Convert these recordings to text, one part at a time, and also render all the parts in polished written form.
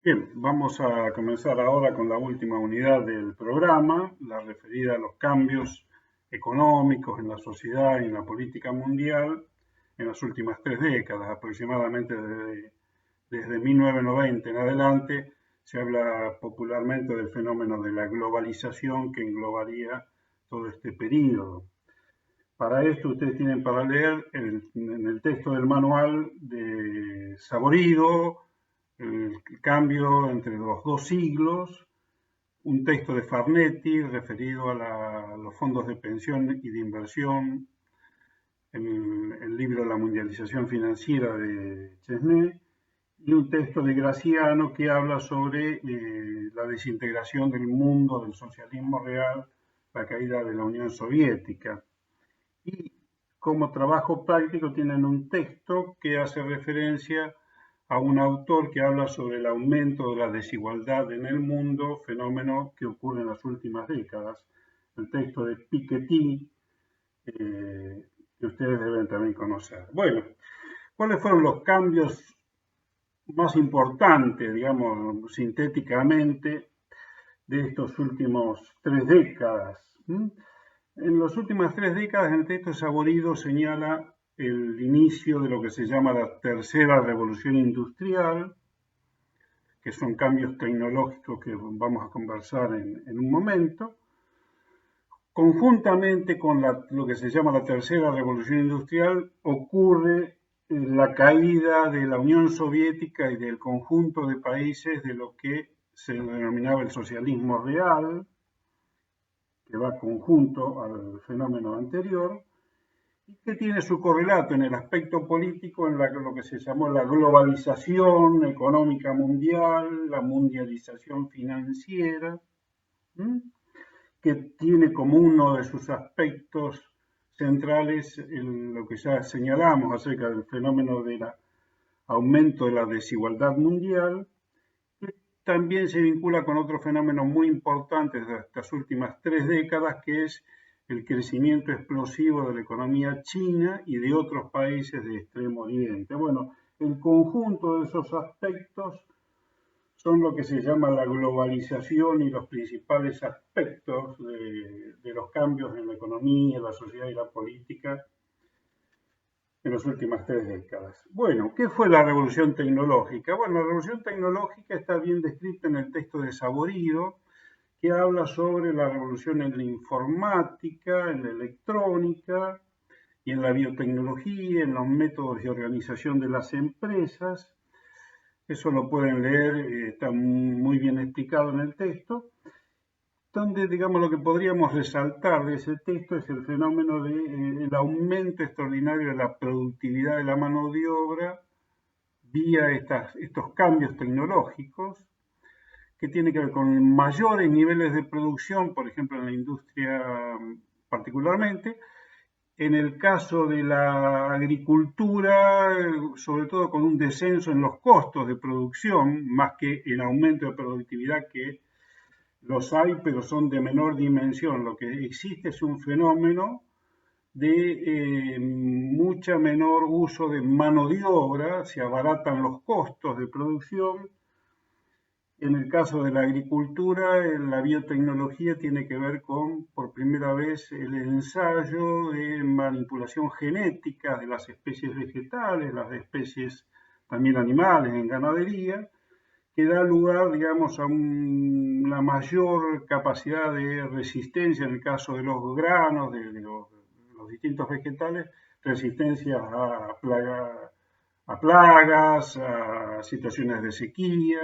Bien, vamos a comenzar ahora con la última unidad del programa, la referida a los cambios económicos en la sociedad y en la política mundial en las últimas 3 décadas, aproximadamente desde 1990 en adelante. Se habla popularmente del fenómeno de la globalización que englobaría todo este periodo. Para esto ustedes tienen para leer en el texto del manual de Saborido, el cambio entre los dos siglos, un texto de Farnetti referido a los fondos de pensión y de inversión, el libro La mundialización financiera de Chesney, y un texto de Graciano que habla sobre la desintegración del mundo del socialismo real, la caída de la Unión Soviética. Y como trabajo práctico tienen un texto que hace referencia a un autor que habla sobre el aumento de la desigualdad en el mundo, fenómeno que ocurre en las últimas décadas. El texto de Piketty, que ustedes deben también conocer. Bueno, ¿cuáles fueron los cambios más importantes, digamos, sintéticamente, de estos últimos 3 décadas? En las últimas 3 décadas, el texto Saborido señala el inicio de lo que se llama la tercera revolución industrial, que son cambios tecnológicos que vamos a conversar en un momento. Conjuntamente con lo que se llama la tercera revolución industrial, ocurre la caída de la Unión Soviética y del conjunto de países de lo que se denominaba el socialismo real, que va conjunto al fenómeno anterior, y que tiene su correlato en el aspecto político en lo que se llamó la globalización económica mundial, la mundialización financiera, que tiene como uno de sus aspectos centrales lo que ya señalamos acerca del fenómeno del aumento de la desigualdad mundial, que también se vincula con otro fenómeno muy importante de estas últimas 3 décadas, que es el crecimiento explosivo de la economía china y de otros países de Extremo Oriente. Bueno, el conjunto de esos aspectos son lo que se llama la globalización y los principales aspectos de los cambios en la economía, la sociedad y la política en las últimas 3 décadas. Bueno, ¿qué fue la revolución tecnológica? Bueno, la revolución tecnológica está bien descrita en el texto de Saborido, que habla sobre la revolución en la informática, en la electrónica y en la biotecnología, en los métodos de organización de las empresas. Eso lo pueden leer, está muy bien explicado en el texto, donde, digamos, lo que podríamos resaltar de ese texto es el fenómeno del aumento extraordinario de la productividad de la mano de obra vía estos cambios tecnológicos, que tiene que ver con mayores niveles de producción, por ejemplo, en la industria particularmente. En el caso de la agricultura, sobre todo con un descenso en los costos de producción, más que el aumento de productividad, que los hay, pero son de menor dimensión. Lo que existe es un fenómeno de mucha menor uso de mano de obra, se abaratan los costos de producción. En el caso de la agricultura, la biotecnología tiene que ver con, por primera vez, el ensayo de manipulación genética de las especies vegetales, las especies también animales en ganadería, que da lugar, digamos, a una mayor capacidad de resistencia en el caso de los granos, de los distintos vegetales, resistencia a plagas, a situaciones de sequía,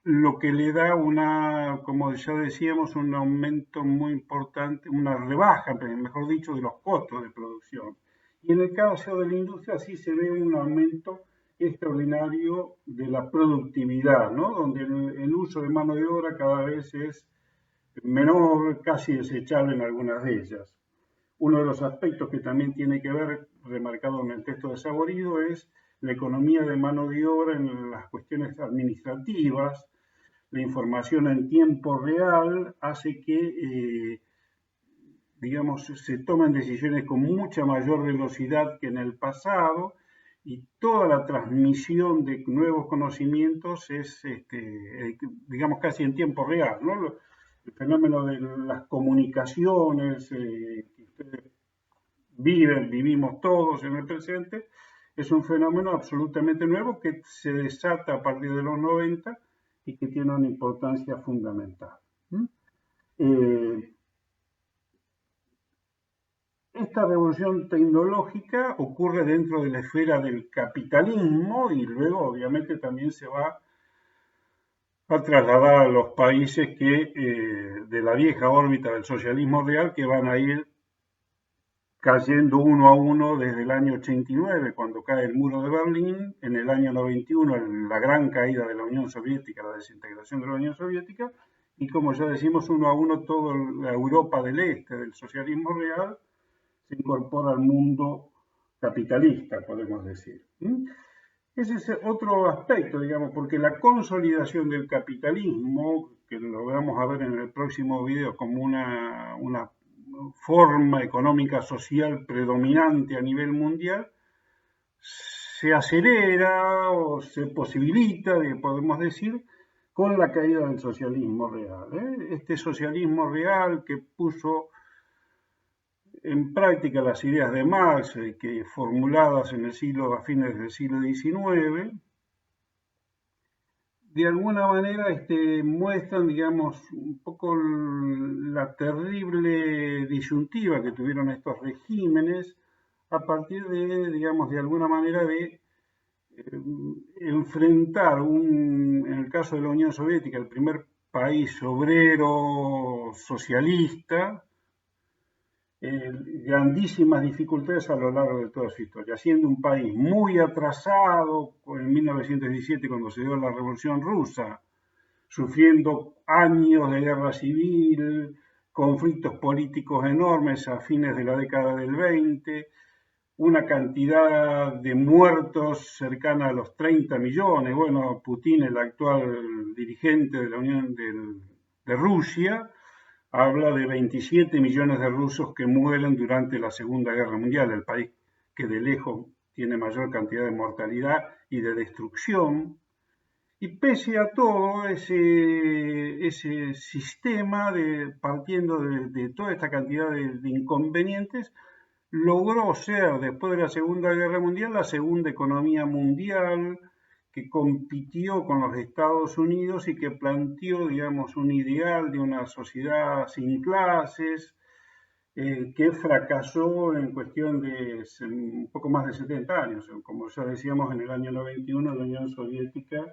lo que le da como ya decíamos, un aumento muy importante, una rebaja, mejor dicho, de los costos de producción. Y en el caso de la industria sí se ve un aumento extraordinario de la productividad, ¿no? Donde el uso de mano de obra cada vez es menor, casi desechable en algunas de ellas. Uno de los aspectos que también tiene que ver, remarcado en el texto de Saborido, es la economía de mano de obra en las cuestiones administrativas. La información en tiempo real hace que, digamos, se tomen decisiones con mucha mayor velocidad que en el pasado y toda la transmisión de nuevos conocimientos es, digamos, casi en tiempo real, ¿no? El fenómeno de las comunicaciones que ustedes vivimos todos en el presente, es un fenómeno absolutamente nuevo que se desata a partir de los 90 y que tiene una importancia fundamental. Esta revolución tecnológica ocurre dentro de la esfera del capitalismo y luego obviamente también se va a trasladar a los países que de la vieja órbita del socialismo real, que van a ir cayendo uno a uno desde el año 89, cuando cae el muro de Berlín, en el año 91 la gran caída de la Unión Soviética, la desintegración de la Unión Soviética, y como ya decimos, uno a uno toda la Europa del Este, del socialismo real, se incorpora al mundo capitalista, podemos decir. Ese es otro aspecto, digamos, porque la consolidación del capitalismo, que lo vamos a ver en el próximo video como una forma económica social predominante a nivel mundial, se acelera o se posibilita, podemos decir, con la caída del socialismo real. Este socialismo real que puso en práctica las ideas de Marx, que formuladas en el a fines del siglo XIX, de alguna manera muestran, digamos, un poco la terrible disyuntiva que tuvieron estos regímenes a partir de, digamos, de alguna manera de enfrentar, en el caso de la Unión Soviética, el primer país obrero socialista, grandísimas dificultades a lo largo de toda su historia, siendo un país muy atrasado en 1917 cuando se dio la Revolución Rusa, sufriendo años de guerra civil, conflictos políticos enormes a fines de la década del 20, una cantidad de muertos cercana a los 30 millones. Bueno, Putin, el actual dirigente de la Unión de Rusia, habla de 27 millones de rusos que mueren durante la Segunda Guerra Mundial, el país que de lejos tiene mayor cantidad de mortalidad y de destrucción. Y pese a todo ese sistema, partiendo de toda esta cantidad de inconvenientes, logró ser, después de la Segunda Guerra Mundial, la segunda economía mundial, que compitió con los Estados Unidos y que planteó, digamos, un ideal de una sociedad sin clases, que fracasó en cuestión de un poco más de 70 años. Como ya decíamos, en el año 91 la Unión Soviética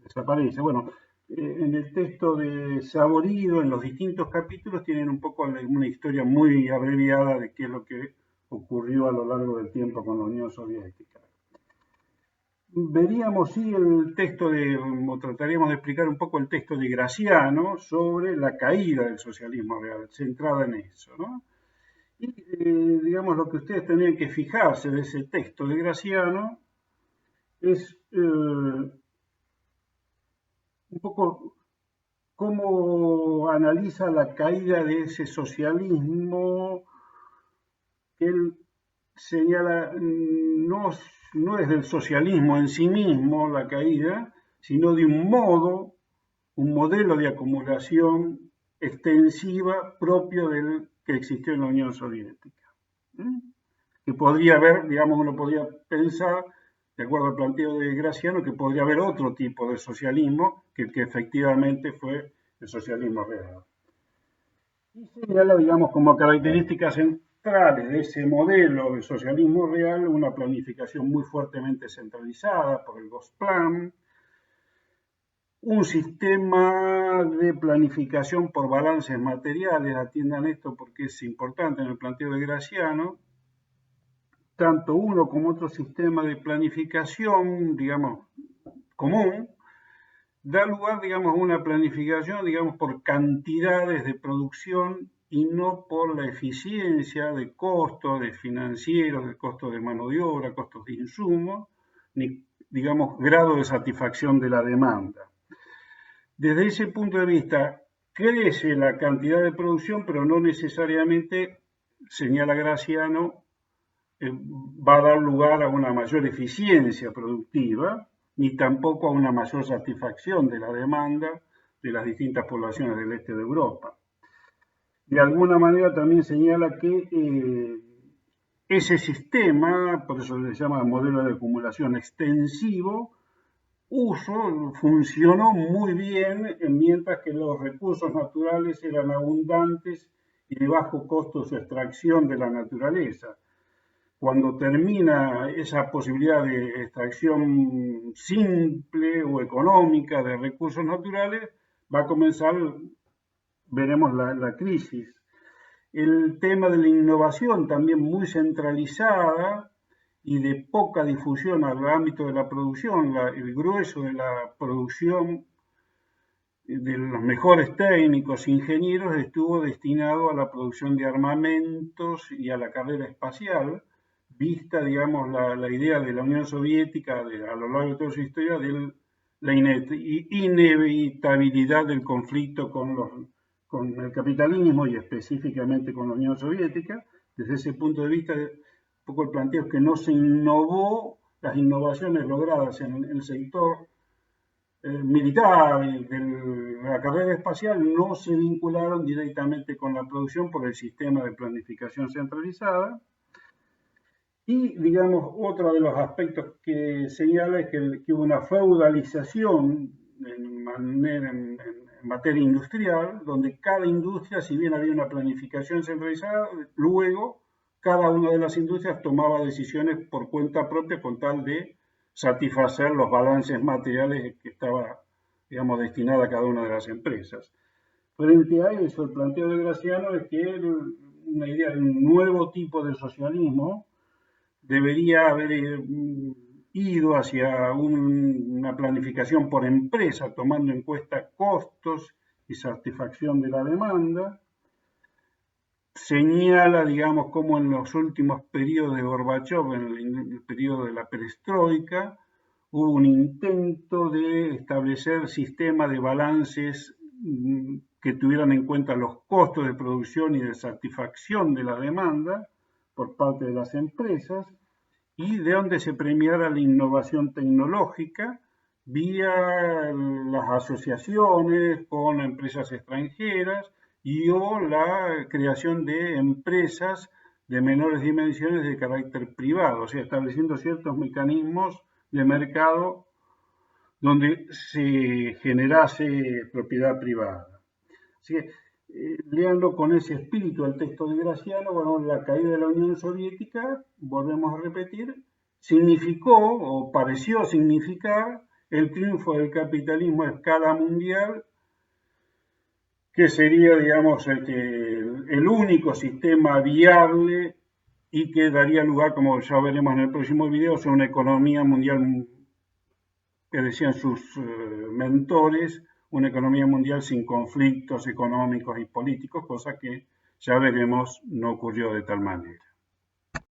desaparece. Bueno, en el texto de Saborido, en los distintos capítulos, tienen un poco una historia muy abreviada de qué es lo que ocurrió a lo largo del tiempo con la Unión Soviética. Veríamos, sí, el texto o trataríamos de explicar un poco el texto de Graciano sobre la caída del socialismo real, centrada en eso, ¿no? Y, digamos, lo que ustedes tendrían que fijarse de ese texto de Graciano es un poco cómo analiza la caída de ese socialismo que él señala no es del socialismo en sí mismo la caída, sino de un modelo de acumulación extensiva propio del que existió en la Unión Soviética. Que podría haber, digamos, uno podría pensar, de acuerdo al planteo de Graciano, que podría haber otro tipo de socialismo que efectivamente fue el socialismo real. Y señala, digamos, como características centrales de ese modelo de socialismo real una planificación muy fuertemente centralizada por el Gosplan, un sistema de planificación por balances materiales, atiendan esto porque es importante en el planteo de Graciano, tanto uno como otro sistema de planificación, digamos, común, da lugar, digamos, a una planificación, digamos, por cantidades de producción y no por la eficiencia de costos, de financieros, de costos de mano de obra, costos de insumos, ni, digamos, grado de satisfacción de la demanda. Desde ese punto de vista, crece la cantidad de producción, pero no necesariamente, señala Graciano, va a dar lugar a una mayor eficiencia productiva, ni tampoco a una mayor satisfacción de la demanda de las distintas poblaciones del este de Europa. De alguna manera también señala que ese sistema, por eso se llama modelo de acumulación extensivo, funcionó muy bien mientras que los recursos naturales eran abundantes y de bajo costo su extracción de la naturaleza. Cuando termina esa posibilidad de extracción simple o económica de recursos naturales, va a comenzar, veremos, la crisis. El tema de la innovación también muy centralizada y de poca difusión al ámbito de la producción, el grueso de la producción de los mejores técnicos, ingenieros, estuvo destinado a la producción de armamentos y a la carrera espacial, vista, digamos, la idea de la Unión Soviética a lo largo de toda su historia de la inevitabilidad del conflicto con el capitalismo y específicamente con la Unión Soviética. Desde ese punto de vista, un poco el planteo es que no se innovó, las innovaciones logradas en el sector militar, de la carrera espacial, no se vincularon directamente con la producción por el sistema de planificación centralizada. Y, digamos, otro de los aspectos que señala es que hubo una feudalización en materia industrial, donde cada industria, si bien había una planificación centralizada, luego cada una de las industrias tomaba decisiones por cuenta propia con tal de satisfacer los balances materiales que estaba, digamos, destinada a cada una de las empresas. Frente a eso, el planteo de Graciano es que una idea de un nuevo tipo de socialismo debería haber ido hacia una planificación por empresa, tomando en cuenta costos y satisfacción de la demanda. Señala, digamos, como en los últimos periodos de Gorbachov, en el periodo de la perestroika, hubo un intento de establecer sistemas de balances que tuvieran en cuenta los costos de producción y de satisfacción de la demanda por parte de las empresas, y de donde se premiara la innovación tecnológica vía las asociaciones con empresas extranjeras y o la creación de empresas de menores dimensiones de carácter privado, o sea, estableciendo ciertos mecanismos de mercado donde se generase propiedad privada. Así que, leanlo con ese espíritu el texto de Graciano, bueno, la caída de la Unión Soviética, volvemos a repetir, significó o pareció significar el triunfo del capitalismo a escala mundial, que sería, digamos, el único sistema viable y que daría lugar, como ya veremos en el próximo video, a una economía mundial, que decían sus mentores, una economía mundial sin conflictos económicos y políticos, cosa que ya veremos no ocurrió de tal manera.